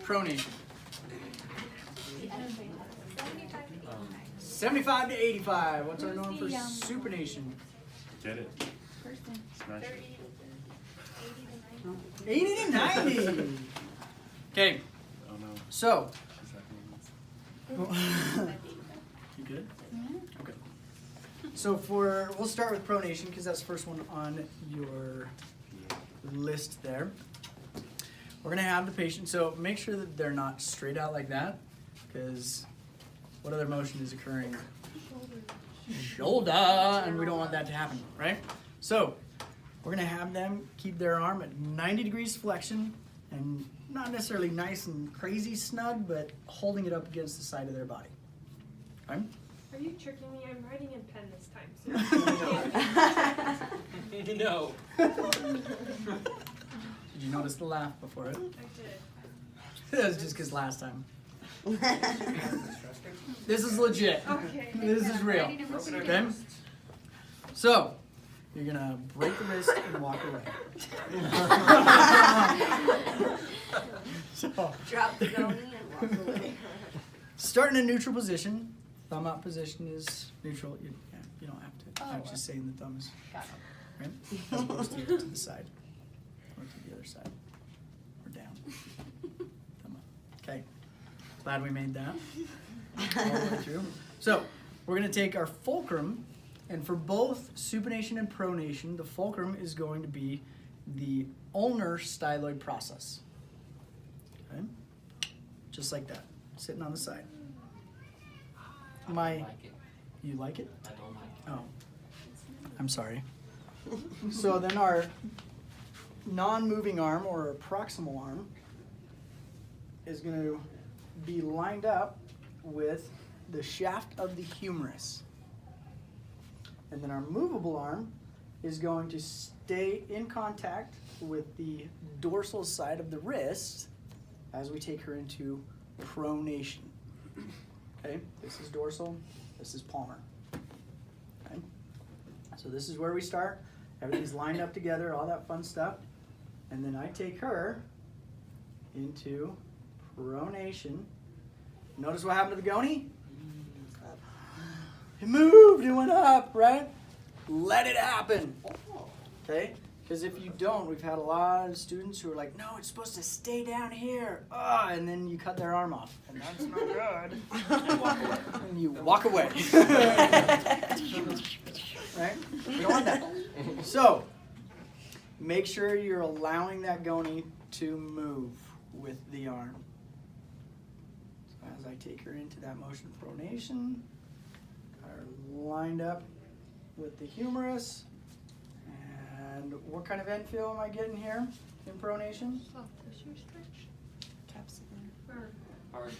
pronation. 75 to 85. What's our norm for supination? Get it. Smash it. 80 to 90. Okay. Oh no. So. She's You good? Okay. So we'll start with pronation because that's the first one on your list there. We're gonna have the patient, so make sure that they're not straight out like that, because what other motion is occurring? Shoulder, and we don't want that to happen, right? So we're gonna have them keep their arm at 90 degrees flexion, and not necessarily nice and crazy snug, but holding it up against the side of their body. Okay? Are you tricking me? I'm writing in pen this time. So No. Did you notice the laugh before it? I did. That was just because last time. This is legit. Okay. This is real. Okay? So, you're going to break the wrist and walk away. So, Drop the Goni and walk away. start in a neutral position. Thumb up position is neutral. You don't have to. I'm just saying the thumb is right, as opposed to the side or to the other side or down. Thumb up. Okay. Glad we made that all the way through. So we're going to take our fulcrum, and for both supination and pronation, the fulcrum is going to be the ulnar styloid process. Okay, just like that, sitting on the side. I don't like it. You like it? I don't like it. Oh, I'm sorry. So then our non-moving arm or proximal arm is going to be lined up with the shaft of the humerus. And then our movable arm is going to stay in contact with the dorsal side of the wrist as we take her into pronation. Okay, this is dorsal, this is palmar. Okay, so this is where we start. Everything's lined up together, all that fun stuff. And then I take her into pronation. Notice what happened to the Goni? It moved, it went up, right? Let it happen. Okay? Because if you don't, we've had a lot of students who are like, no, it's supposed to stay down here. And then you cut their arm off. And that's not good. And you walk away. Right? We don't want that. So, make sure you're allowing that Goni to move with the arm. So as I take her into that motion of pronation, got her lined up with the humerus. And what kind of end feel am I getting here in pronation? Soft tissue stretch. Capsicum. Or Hard.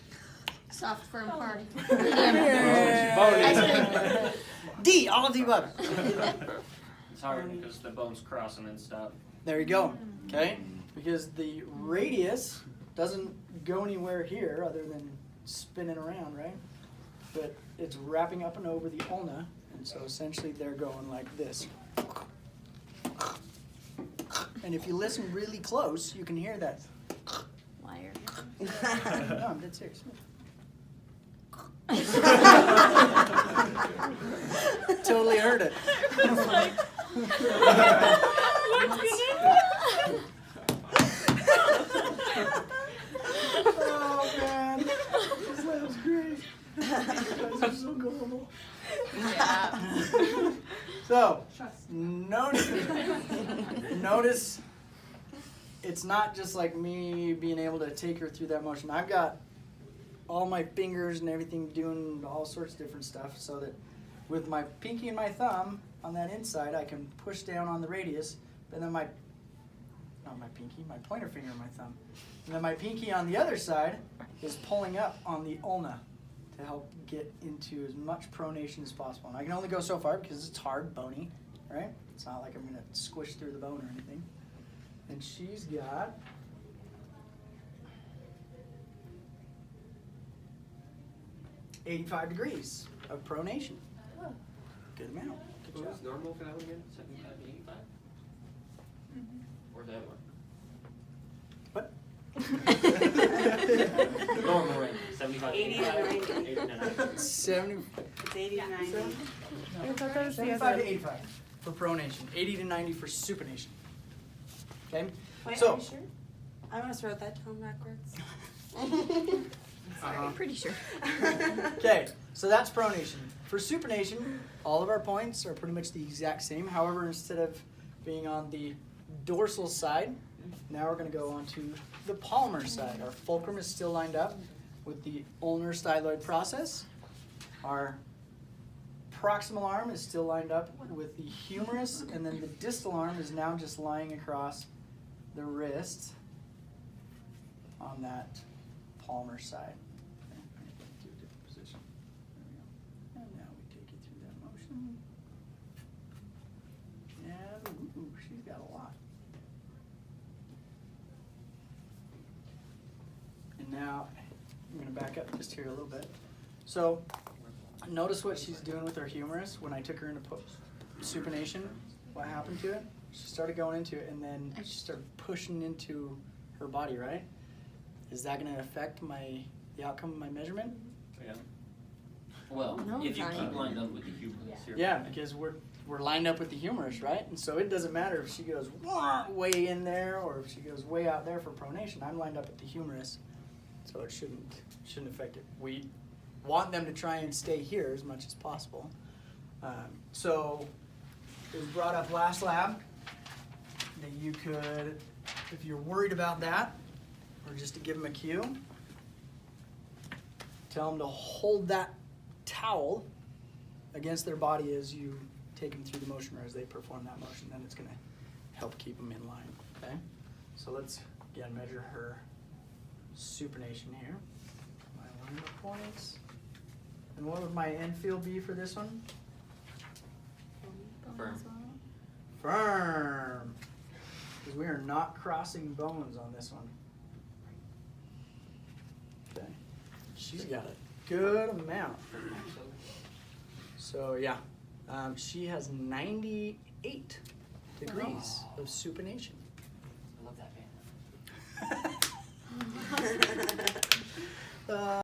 Soft, firm, hard. Yeah. D, all of the above. It's hard because the bones cross and then stop. There you go. Okay? Because the radius doesn't go anywhere here other than spinning around, right? But it's wrapping up and over the ulna, and so essentially they're going like this. And if you listen really close, you can hear that. Liar. No, I'm dead serious. Totally heard it. Oh man, that was great. You guys are so gullible. Yeah. So, notice it's not just like me being able to take her through that motion. I've got all my fingers and everything doing all sorts of different stuff so that with my pinky and my thumb on that inside, I can push down on the radius, and then my pointer finger and my thumb. And then my pinky on the other side is pulling up on the ulna to help get into as much pronation as possible. And I can only go so far because it's hard, bony, right? It's not like I'm going to squish through the bone or anything. And she's got 85 degrees of pronation. Good amount. Good What job. was normal for that one again? 75 to 85? Or that one? What? Normal range, 75 to 80 to 85, 90. 80 to 90. 70, It's 80 to 90. I thought that was the 75 other. to 85 for pronation, 80 to 90 for supination. Okay? Wait, So- are you sure? I almost wrote that down backwards. Uh-huh. Pretty sure. Okay, so that's pronation. For supination, all of our points are pretty much the exact same. However, instead of being on the dorsal side, now we're going to go on to the palmar side. Our fulcrum is still lined up with the ulnar styloid process. Our proximal arm is still lined up with the humerus, and then the distal arm is now just lying across the wrist on that palmar side. Okay, I need to get to a different position. There we go. And now we take it through that motion. Yeah, ooh, she's got a lot. And now I'm going to back up just here a little bit. So notice what she's doing with her humerus. When I took her into supination, what happened to it? She started going into it, and then she started pushing into her body, right? Is that going to affect the outcome of my measurement? Yeah. Well, No, if you it's keep not. lined up with the humerus here. Yeah, because we're lined up with the humerus, right? And so it doesn't matter if she goes way in there or if she goes way out there for pronation. I'm lined up with the humerus, so it shouldn't affect it. We want them to try and stay here as much as possible. So it was brought up last lab that you could, if you're worried about that, or just to give them a cue, tell them to hold that towel against their body as you take them through the motion or as they perform that motion. Then it's going to help keep them in line. Okay? So let's again measure her supination here. My line of points. And what would my end field be for this one? Firm. Firm. Because we are not crossing bones on this one. Okay. She's got a good amount. So yeah, she has 98 degrees of supination. I love that band.